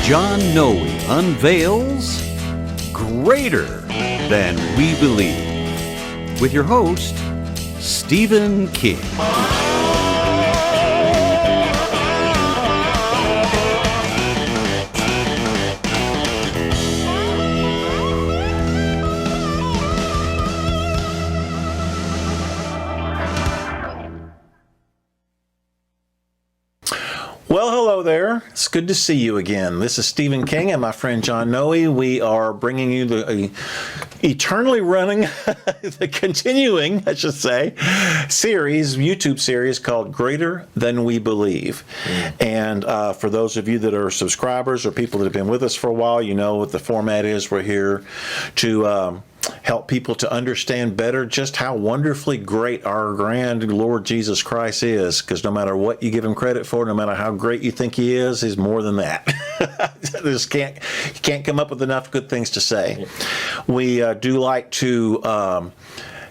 John Noe unveils Greater Than We Believe with your host, Stephen King. Well, hello there. It's good to see you again. This is Stephen King and my friend John Noe. We are bringing you the eternally running, the continuing, I should say, series, YouTube series called Greater Than We Believe. And for those of you that are subscribers or people that have been with us for a while, you know what the format is. We're here to help people to understand better just how wonderfully great our grand Lord Jesus Christ is, because no matter what you give him credit for, no matter how great you think he is, he's more than that. You can't come up with enough good things to say. We do like to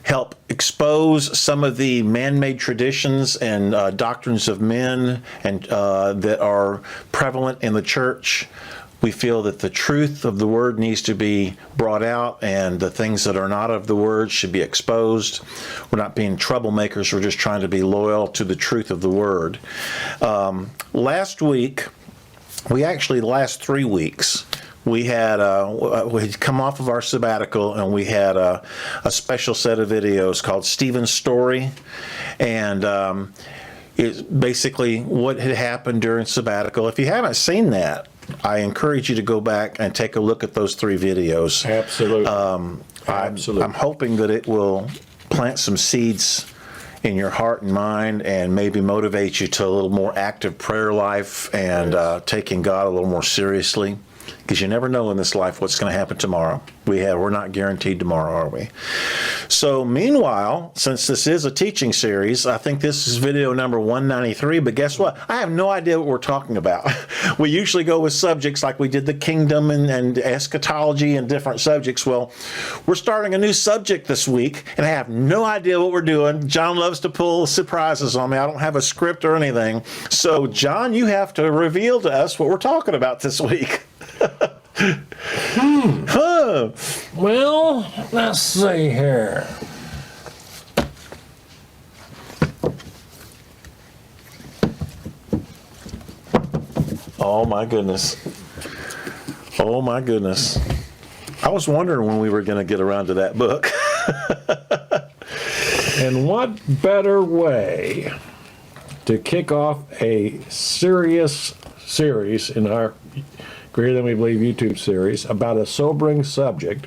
help expose some of the man-made traditions and doctrines of men and that are prevalent in the church. We feel that the truth of the Word needs to be brought out, and the things that are not of the Word should be exposed. We're not being troublemakers. We're just trying to be loyal to the truth of the Word. Last week, last 3 weeks, we had we'd come off of our sabbatical, and we had a special set of videos called Stephen's Story, and it's basically what had happened during sabbatical. If you haven't seen that, I encourage you to go back and take a look at those 3 videos. Absolutely. Absolutely. I'm hoping that it will plant some seeds in your heart and mind and maybe motivate you to a little more active prayer life and taking God a little more seriously. Because you never know in this life what's going to happen tomorrow. We're not guaranteed tomorrow, are we? So meanwhile, since this is a teaching series, I think this is video number 193, but guess what? I have no idea what we're talking about. We usually go with subjects like we did the kingdom and eschatology and different subjects. Well, we're starting a new subject this week, and I have no idea what we're doing. John loves to pull surprises on me. I don't have a script or anything. So, John, you have to reveal to us what we're talking about this week. Well, let's see here. Oh my goodness. Oh my goodness. I was wondering when we were going to get around to that book. And what better way to kick off a serious series in our Greater Than We Believe YouTube series about a sobering subject,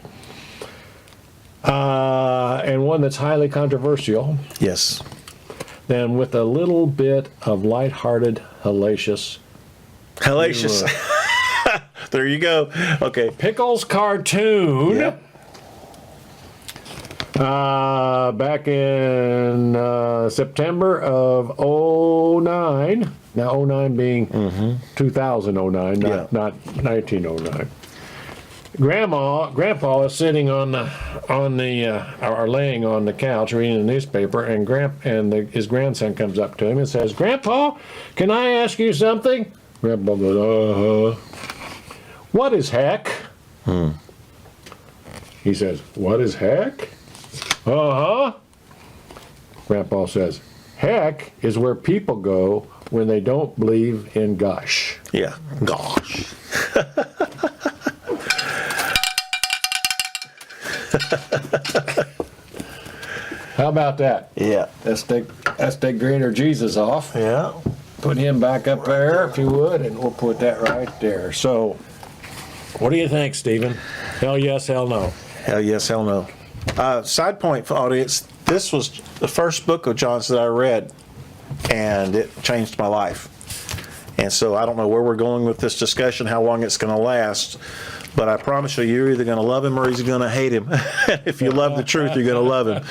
and one that's highly controversial. Yes. Than with a little bit of lighthearted, hellacious. There you go. Okay. Pickles cartoon. Yep. Back in September of 09. Now 09 being 2009, not 1909. Grandpa is sitting or laying on the couch reading the newspaper, and his grandson comes up to him and says, "Grandpa, can I ask you something?" Grandpa goes, "What is heck?" He says, "What is heck?" Grandpa says, "Heck is where people go when they don't believe in gosh." Yeah. Gosh. How about that? Yeah. Let's take Greater Jesus off. Yeah. Put him back up there, if you would, and we'll put that right there. So, what do you think, Stephen? Hell yes, hell no. Hell yes, hell no. Side point for audience, this was the first book of John's that I read, and it changed my life. And so I don't know where we're going with this discussion, how long it's going to last. But I promise you, you're either going to love him or he's going to hate him. If you love the truth, you're going to love him.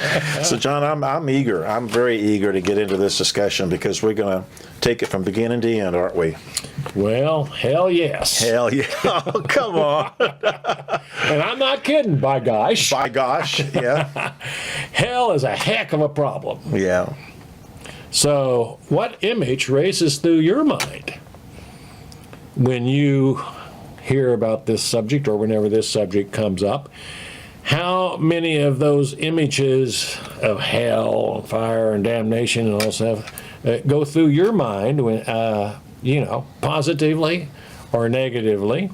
So, John, I'm eager. I'm very eager to get into this discussion because we're going to take it from beginning to end, aren't we? Well, hell yes. Hell yeah. Oh, come on. And I'm not kidding, by gosh. By gosh, yeah. Hell is a heck of a problem. Yeah. So, what image races through your mind when you hear about this subject or whenever this subject comes up? How many of those images of hell, fire, and damnation and all stuff go through your mind when, positively or negatively?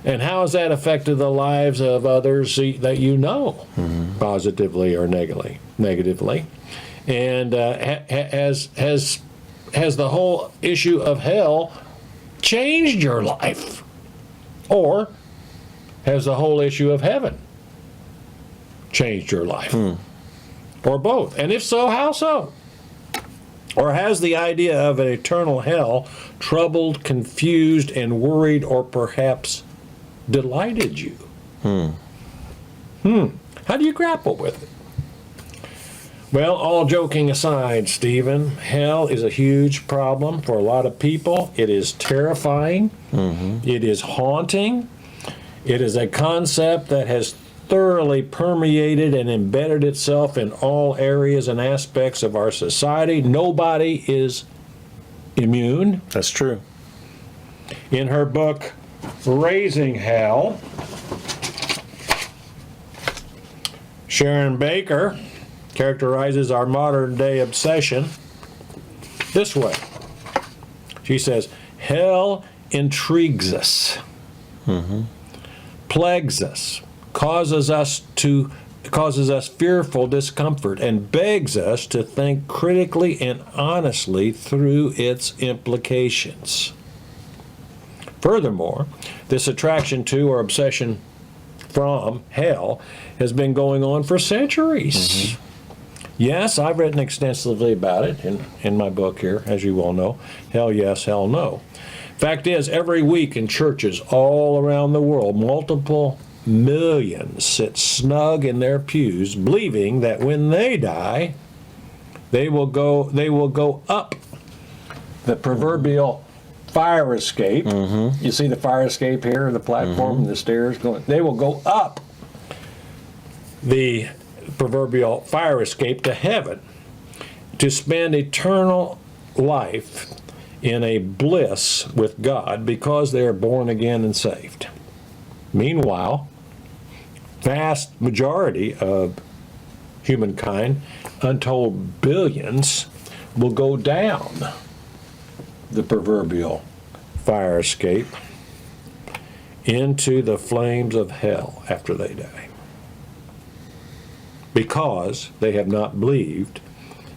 And how has that affected the lives of others that you know, positively or negatively? And has the whole issue of hell changed your life? Or has the whole issue of heaven changed your life? Or both? And if so, how so? Or has the idea of an eternal hell troubled, confused, and worried, or perhaps delighted you? How do you grapple with it? Well, all joking aside, Stephen, hell is a huge problem for a lot of people. It is terrifying. It is haunting. It is a concept that has thoroughly permeated and embedded itself in all areas and aspects of our society. Nobody is immune. That's true. In her book, Raising Hell, Sharon Baker characterizes our modern day obsession this way. She says, hell intrigues us, plagues us, causes us fearful discomfort, and begs us to think critically and honestly through its implications. Furthermore, this attraction to or obsession from hell has been going on for centuries. Yes, I've written extensively about it in my book here, as you all know. Hell yes, hell no. Fact is, every week in churches all around the world, multiple millions sit snug in their pews, believing that when they die, they will go up the proverbial fire escape. You see the fire escape here, the platform and the stairs going. They will go up the proverbial fire escape to heaven to spend eternal life in a bliss with God because they are born again and saved. Meanwhile, vast majority of humankind, untold billions, will go down the proverbial fire escape into the flames of hell after they die, because they have not believed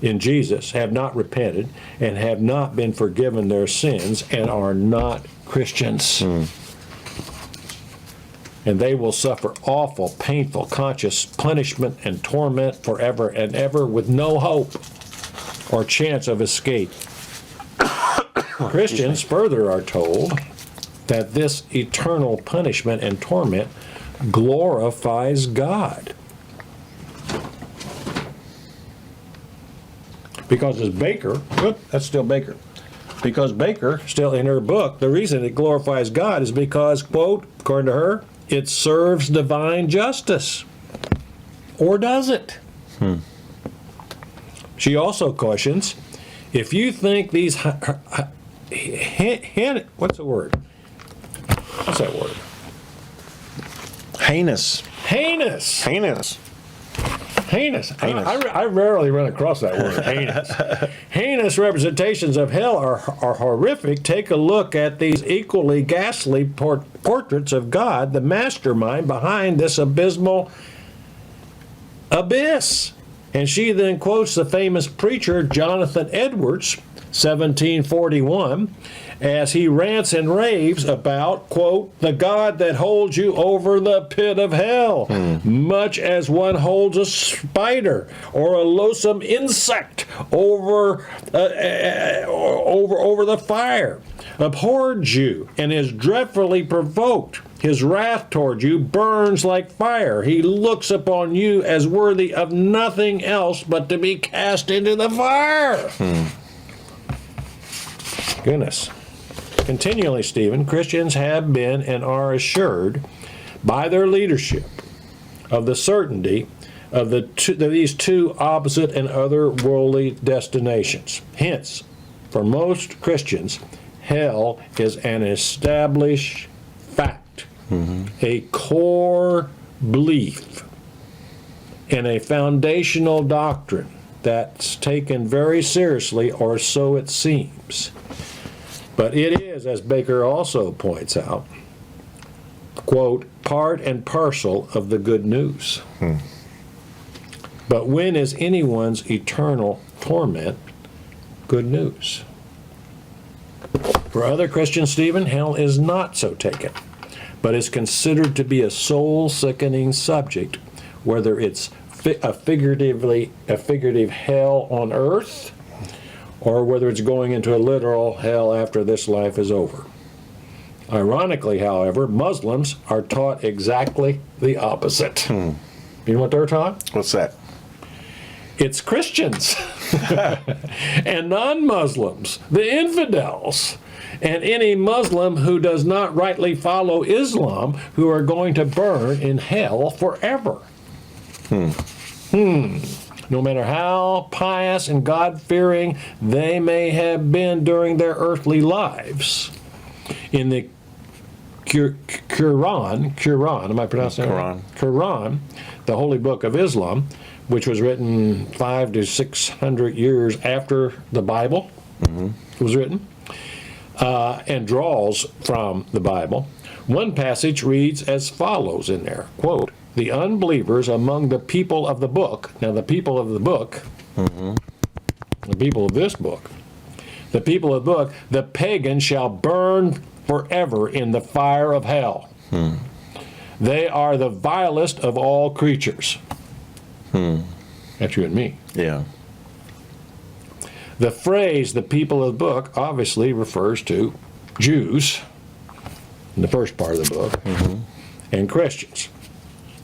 in Jesus, have not repented, and have not been forgiven their sins, and are not Christians. And they will suffer awful, painful, conscious punishment and torment forever and ever with no hope or chance of escape. Christians further are told that this eternal punishment and torment glorifies God. Because as Baker, that's still Baker. Because Baker, still in her book, the reason it glorifies God is because, quote, according to her, it serves divine justice. Or does it? She also cautions, if you think these, what's the word? What's that word? Heinous. Heinous. Heinous. Heinous. I rarely run across that word, heinous. Heinous representations of hell are horrific. Take a look at these equally ghastly portraits of God, the mastermind behind this abysmal abyss. And she then quotes the famous preacher Jonathan Edwards, 1741, as he rants and raves about, quote, the God that holds you over the pit of hell, much as one holds a spider or a loathsome insect over the fire, abhors you and is dreadfully provoked. His wrath toward you burns like fire. He looks upon you as worthy of nothing else but to be cast into the fire. Goodness. Continually, Stephen, Christians have been and are assured by their leadership of the certainty of these two opposite and otherworldly destinations. Hence, for most Christians, hell is an established fact, a core belief, and a foundational doctrine that's taken very seriously, or so it seems. But it is, as Baker also points out, quote, part and parcel of the good news. But when is anyone's eternal torment good news? For other Christians, Stephen, hell is not so taken, but is considered to be a soul-sickening subject, whether it's a figurative hell on earth, or whether it's going into a literal hell after this life is over. Ironically, however, Muslims are taught exactly the opposite. You know what they're taught? What's that? It's Christians and non-Muslims, the infidels, and any Muslim who does not rightly follow Islam, who are going to burn in hell forever. No matter how pious and God-fearing they may have been during their earthly lives, in the Quran, am I pronouncing that right? Quran, the holy book of Islam, which was written 500 to 600 years after the Bible was written, and draws from the Bible. One passage reads as follows in there, quote, the unbelievers among the people of the book, now the people of the book, the people of this book, the people of the book, the pagan shall burn forever in the fire of hell. They are the vilest of all creatures. That's you and me. Yeah. The phrase, the people of the book, obviously refers to Jews, in the first part of the book, and Christians.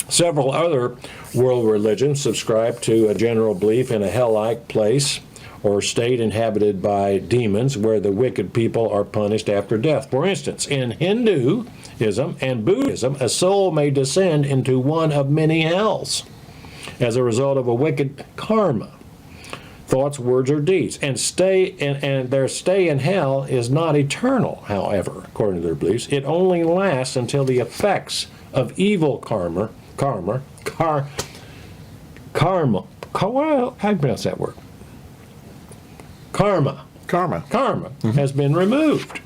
Several other world religions subscribe to a general belief in a hell-like place or state inhabited by demons where the wicked people are punished after death. For instance, in Hinduism and Buddhism, a soul may descend into one of many hells as a result of a wicked karma, thoughts, words, or deeds. And their stay in hell is not eternal, however, according to their beliefs. It only lasts until the effects of evil karma, how do you pronounce that word? Karma has been removed.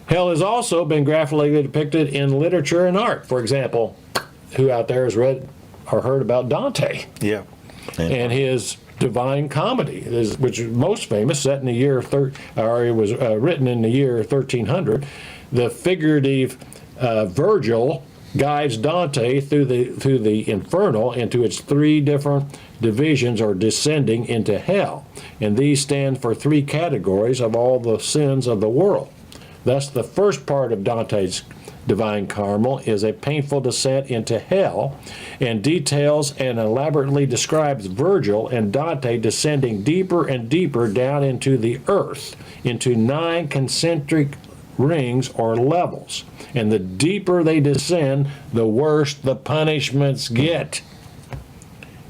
Hell has also been graphically depicted in literature and art. For example, who out there has read or heard about Dante? Yeah. And his Divine Comedy, which is most famous, set in the year, it was written in the year 1300. The figurative Virgil guides Dante through the infernal into its three different divisions, or descending into hell. And these stand for three categories of all the sins of the world. Thus, the first part of Dante's Divine Comedy is a painful descent into hell, and details and elaborately describes Virgil and Dante descending deeper and deeper down into the earth, into 9 concentric rings or levels. And the deeper they descend, the worse the punishments get.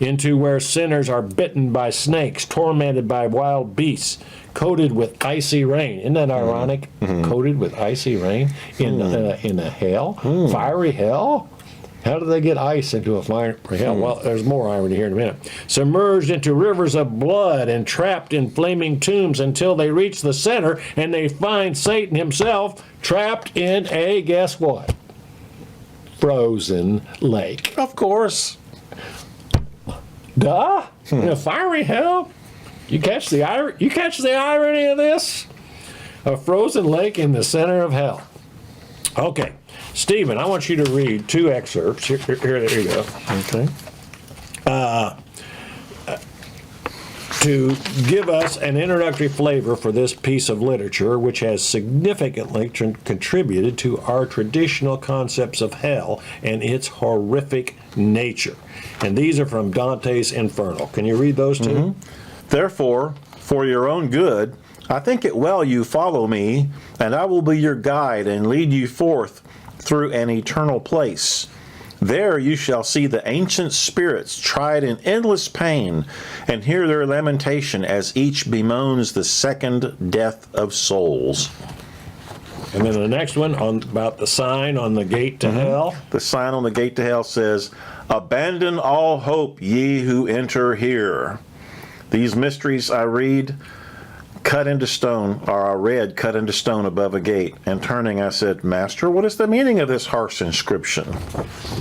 Into where sinners are bitten by snakes, tormented by wild beasts, coated with icy rain. Isn't that ironic? Coated with icy rain in a hell, fiery hell. How do they get ice into a fiery hell? Well, there's more irony here in a minute. Submerged into rivers of blood and trapped in flaming tombs until they reach the center and they find Satan himself trapped in a, guess what? Frozen lake. Of course. Duh. In a fiery hell? You catch the irony of this? A frozen lake in the center of hell. Okay, Stephen, I want you to read 2 excerpts. Here you go. Okay. To give us an introductory flavor for this piece of literature, which has significantly contributed to our traditional concepts of hell and its horrific nature. And these are from Dante's Inferno. Can you read those 2? Mm-hmm. Therefore, for your own good, I think it well you follow me, and I will be your guide and lead you forth through an eternal place. There you shall see the ancient spirits tried in endless pain, and hear their lamentation as each bemoans the second death of souls. And then the next one about the sign on the gate to hell. The sign on the gate to hell says, "Abandon all hope, ye who enter here. These mysteries I read, cut into stone, or I read cut into stone above a gate. And turning, I said, Master, what is the meaning of this harsh inscription?"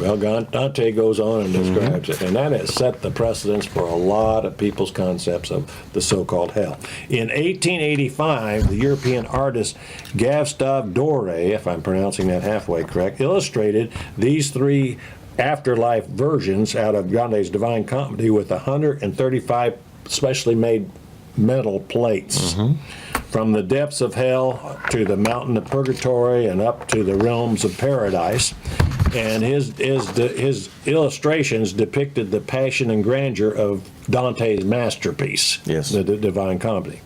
Well, Dante goes on and describes it, and that has set the precedence for a lot of people's concepts of the so-called hell. In 1885, the European artist Gustave Doré, if I'm pronouncing that halfway correct, illustrated these 3 afterlife versions out of Dante's Divine Comedy with 135 specially made metal plates. From the depths of hell to the mountain of purgatory and up to the realms of paradise. And his illustrations depicted the passion and grandeur of Dante's masterpiece, Yes. the Divine Comedy.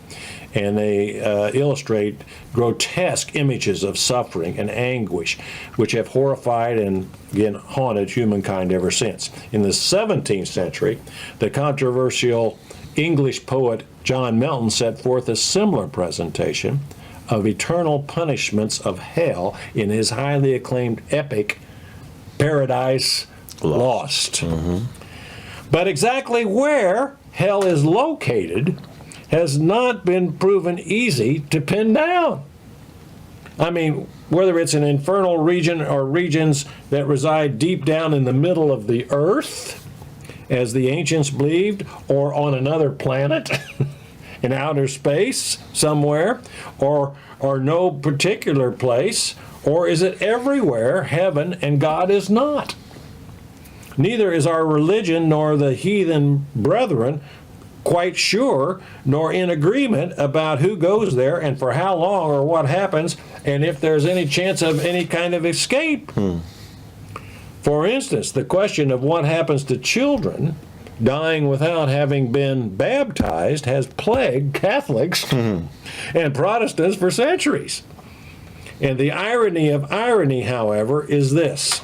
And they illustrate grotesque images of suffering and anguish, which have horrified and, again, haunted humankind ever since. In the 17th century, the controversial English poet John Milton set forth a similar presentation of eternal punishments of hell in his highly acclaimed epic, Paradise Lost. But exactly where hell is located has not been proven easy to pin down. I mean, whether it's an infernal region or regions that reside deep down in the middle of the earth, as the ancients believed, or on another planet in outer space somewhere, or no particular place, or is it everywhere heaven and God is not? Neither is our religion nor the heathen brethren quite sure nor in agreement about who goes there and for how long or what happens and if there's any chance of any kind of escape. For instance, the question of what happens to children dying without having been baptized has plagued Catholics and Protestants for centuries. And the irony of irony, however, is this.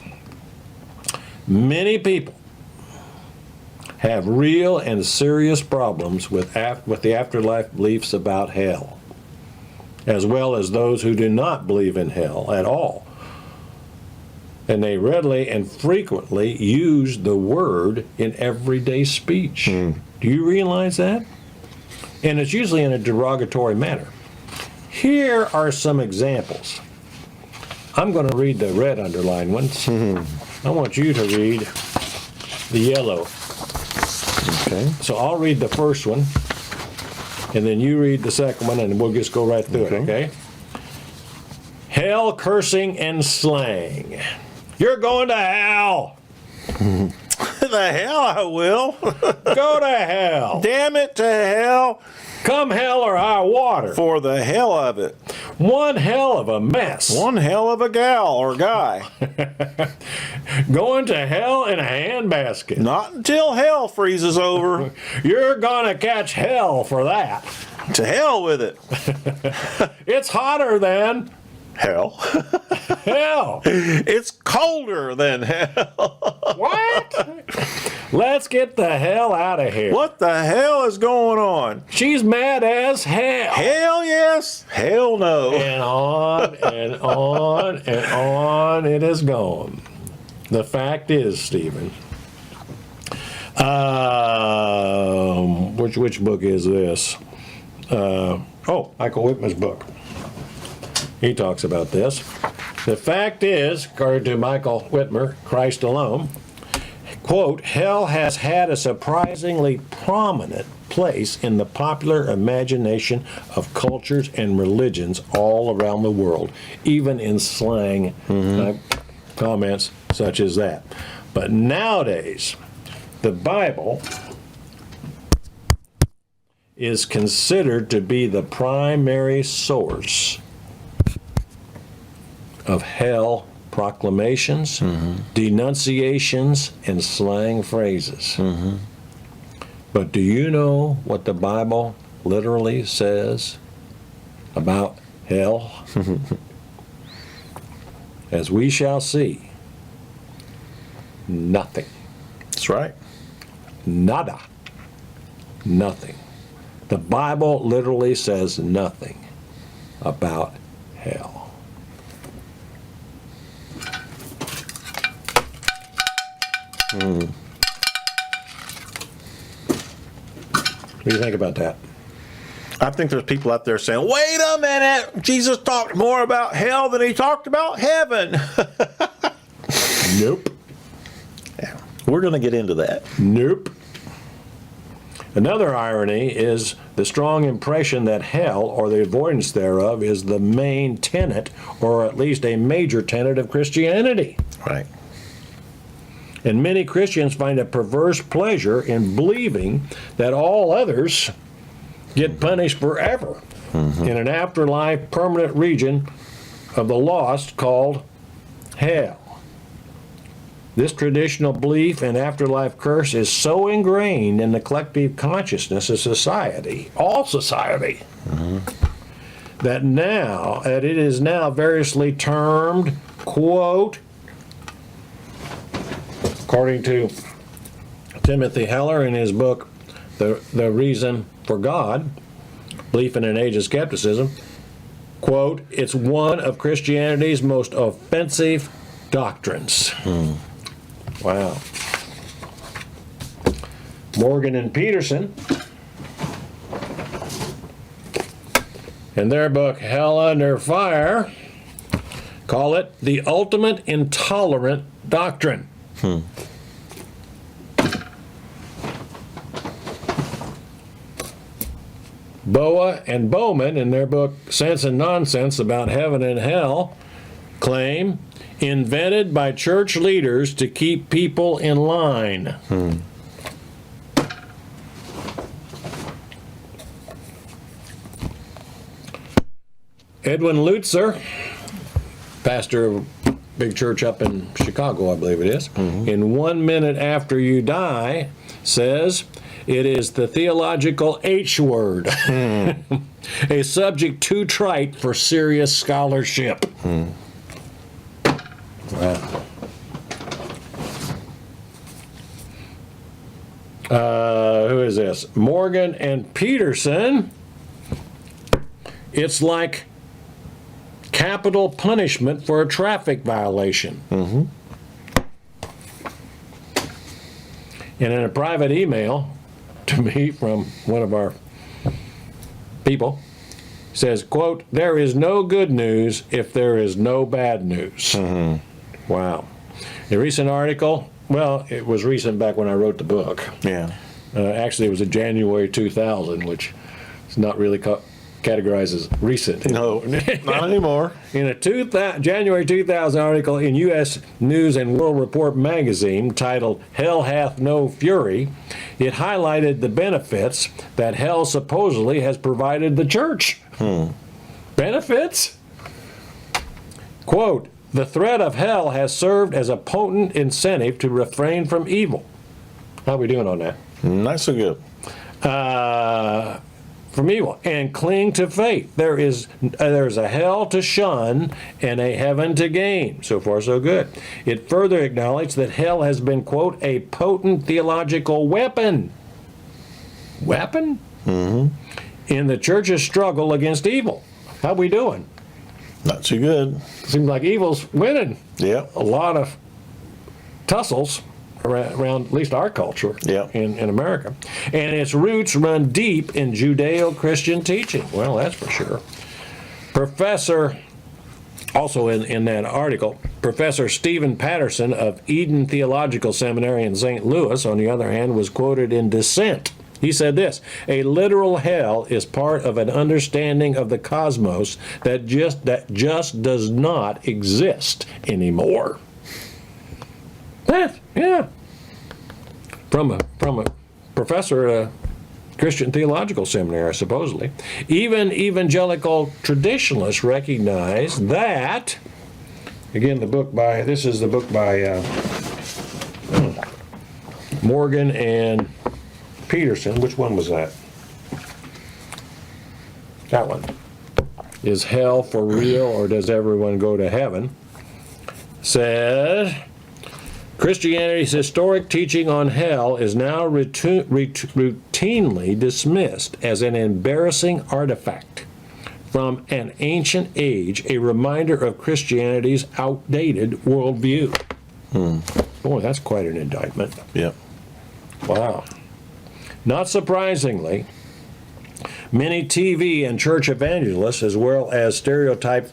Many people have real and serious problems with the afterlife beliefs about hell, as well as those who do not believe in hell at all. And they readily and frequently use the word in everyday speech. Do you realize that? And it's usually in a derogatory manner. Here are some examples. I'm going to read the red underlined ones. I want you to read the yellow. Okay. So I'll read the first one, and then you read the second one, and we'll just go right through it, okay? Hell, cursing, and slang. You're going to hell. The hell I will. Go to hell. Damn it to hell. Come hell or high water. For the hell of it. One hell of a mess. One hell of a gal or guy. Going to hell in a handbasket. Not until hell freezes over. You're gonna catch hell for that. To hell with it. It's hotter than Hell. hell. It's colder than hell. What? Let's get the hell out of here. What the hell is going on? She's mad as hell. Hell yes. Hell no. And on and on and on it is going. The fact is, Stephen, which book is this? Michael Whitman's book. He talks about this. The fact is, according to Michael Whitmer, Christ Alone, quote, hell has had a surprisingly prominent place in the popular imagination of cultures and religions all around the world, even in slang comments such as that. But nowadays, the Bible is considered to be the primary source of hell proclamations, denunciations, and slang phrases. But do you know what the Bible literally says about hell? As we shall see, nothing. That's right. Nada. Nothing. The Bible literally says nothing about hell. What do you think about that? I think there's people out there saying, wait a minute, Jesus talked more about hell than he talked about heaven. Nope. Yeah, we're going to get into that. Nope. Another irony is the strong impression that hell, or the avoidance thereof, is the main tenet, or at least a major tenet of Christianity. Right. And many Christians find a perverse pleasure in believing that all others get punished forever in an afterlife permanent region of the lost called hell. This traditional belief in afterlife curse is so ingrained in the collective consciousness of society, all society, that it is now variously termed, quote, according to Timothy Heller in his book, The Reason for God, Belief in an Age of Skepticism, quote, it's one of Christianity's most offensive doctrines. Wow. Morgan and Peterson, in their book Hell Under Fire, call it the ultimate intolerant doctrine. Boa and Bowman, in their book Sense and Nonsense About Heaven and Hell, claim invented by church leaders to keep people in line. Edwin Lutzer, pastor of a big church up in Chicago, I believe it is, in 1 Minute After You Die, says it is the theological H word, a subject too trite for serious scholarship. Wow. Who is this? Morgan and Peterson. It's like capital punishment for a traffic violation. And in a private email to me from one of our people, says, quote, there is no good news if there is no bad news. Wow. A recent article, well, it was recent back when I wrote the book. Yeah. Actually, it was in January 2000, which is not really categorized as recent. No, not anymore. In a January 2000 article in U.S. News and World Report magazine titled Hell Hath No Fury, it highlighted the benefits that hell supposedly has provided the church. Benefits? Quote, the threat of hell has served as a potent incentive to refrain from evil. How are we doing on that? Not so good. From evil, and cling to faith. There's a hell to shun and a heaven to gain. So far, so good. It further acknowledged that hell has been, quote, a potent theological weapon. Weapon? In the church's struggle against evil. How we doing? Not too good. Seems like evil's winning. Yeah. A lot of tussles around at least our culture in America. And its roots run deep in Judeo-Christian teaching. Well, that's for sure. Professor Also in that article, Professor Stephen Patterson of Eden Theological Seminary in St. Louis, on the other hand, was quoted in dissent. He said this: a literal hell is part of an understanding of the cosmos that just does not exist anymore. Yeah. From a professor at a Christian Theological Seminary, supposedly. Even evangelical traditionalists recognize that, again, this is the book by Morgan and Peterson. Which one was that? That one. Is hell for real, or does everyone go to heaven? Says, Christianity's historic teaching on hell is now routinely dismissed as an embarrassing artifact from an ancient age, a reminder of Christianity's outdated worldview. Boy, that's quite an indictment. Yeah. Wow. Not surprisingly, many TV and church evangelists, as well as stereotyped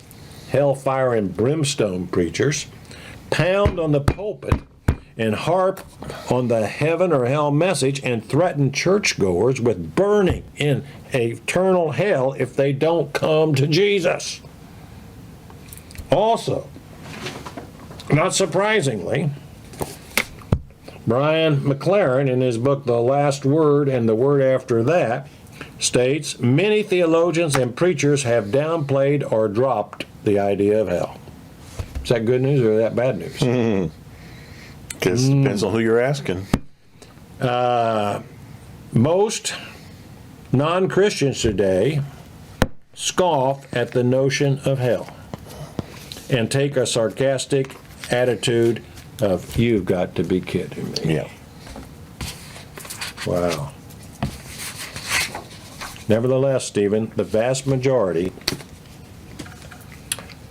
hellfire and brimstone preachers, pound on the pulpit and harp on the heaven or hell message and threaten churchgoers with burning in eternal hell if they don't come to Jesus. Also, not surprisingly, Brian McLaren, in his book The Last Word and the Word After That, states, many theologians and preachers have downplayed or dropped the idea of hell. Is that good news or is that bad news? Because it depends on who you're asking. Most non-Christians today scoff at the notion of hell and take a sarcastic attitude of, you've got to be kidding me. Yeah. Wow. Nevertheless, Stephen, the vast majority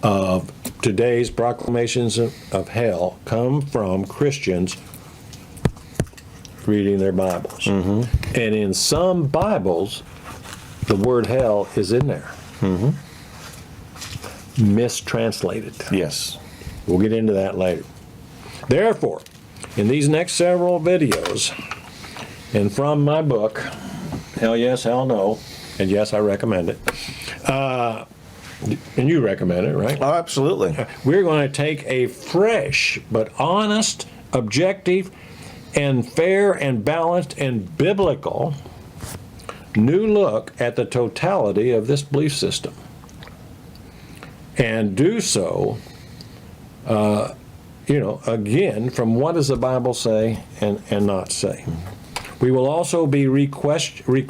of today's proclamations of hell come from Christians reading their Bibles. And in some Bibles, the word hell is in there. Mistranslated. Yes. We'll get into that later. Therefore, in these next several videos, and from my book, Hell Yes, Hell No, and yes, I recommend it, and you recommend it, right? Oh, absolutely. We're going to take a fresh but honest, objective, and fair and balanced and biblical new look at the totality of this belief system. And do so, again, from what does the Bible say and not say. We will also be questioning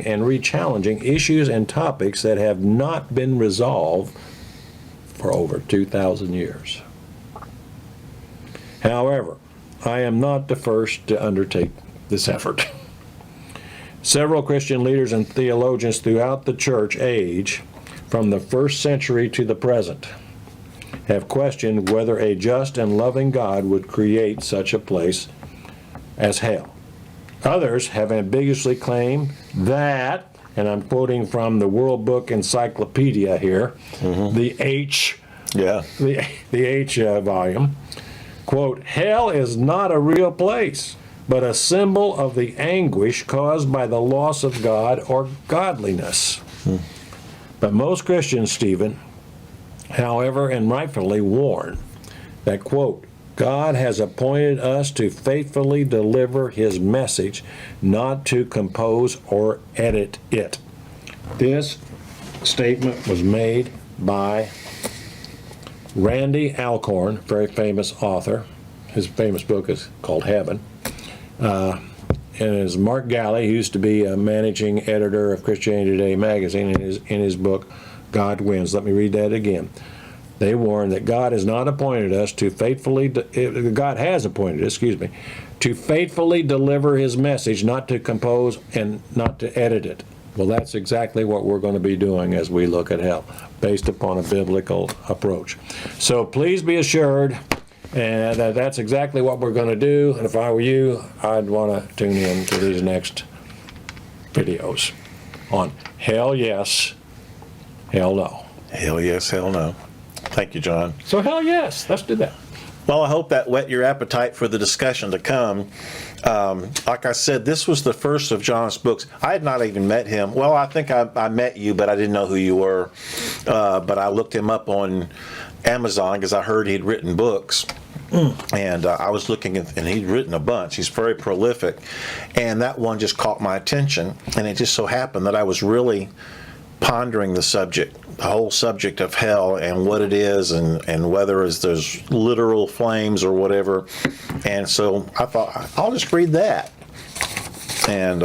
and re-challenging issues and topics that have not been resolved for over 2,000 years. However, I am not the first to undertake this effort. Several Christian leaders and theologians throughout the church age, from the first century to the present, have questioned whether a just and loving God would create such a place as hell. Others have ambiguously claimed that, and I'm quoting from the World Book Encyclopedia here, the H volume, quote, hell is not a real place, but a symbol of the anguish caused by the loss of God or godliness. But most Christians, Stephen, however, and rightfully warn that, quote, God has appointed us to faithfully deliver his message, not to compose or edit it. This statement was made by Randy Alcorn, very famous author. His famous book is called Heaven. And it's Mark Galley, who used to be a managing editor of Christianity Today magazine, in his book, God Wins. Let me read that again. They warn that God has not appointed us to faithfully, God has appointed us, to faithfully deliver his message, not to compose and not to edit it. Well, that's exactly what we're going to be doing as we look at hell, based upon a biblical approach. So please be assured that that's exactly what we're going to do. And if I were you, I'd want to tune in to these next videos on hell yes, hell no. Hell yes, hell no. Thank you, John. So hell yes, let's do that. Well, I hope that whet your appetite for the discussion to come. Like I said, this was the first of John's books. I had not even met him. Well, I think I met you, but I didn't know who you were. But I looked him up on Amazon because I heard he'd written books. And I was looking at, and he'd written a bunch. He's very prolific. And that one just caught my attention. And it just so happened that I was really pondering the subject, the whole subject of hell and what it is, and whether there's literal flames or whatever. And so I thought, I'll just read that. And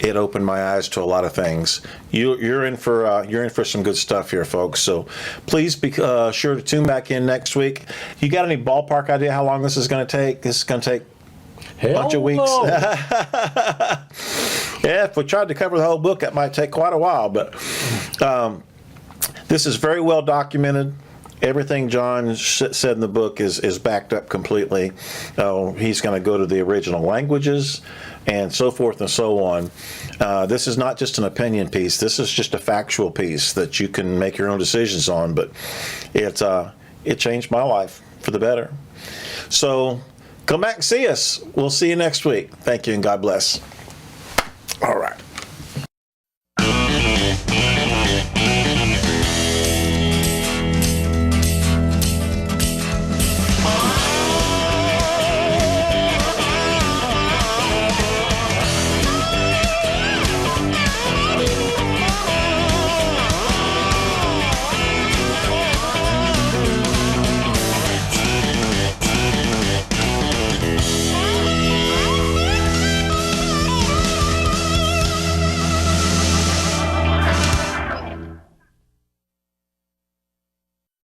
it opened my eyes to a lot of things. You're in for some good stuff here, folks. So please be sure to tune back in next week. You got any ballpark idea how long this is going to take? This is going to take a bunch of weeks. No. Yeah, if we tried to cover the whole book, that might take quite a while. But this is very well documented. Everything John said in the book is backed up completely. He's going to go to the original languages and so forth and so on. This is not just an opinion piece. This is just a factual piece that you can make your own decisions on. But it changed my life for the better. So come back and see us. We'll see you next week. Thank you and God bless.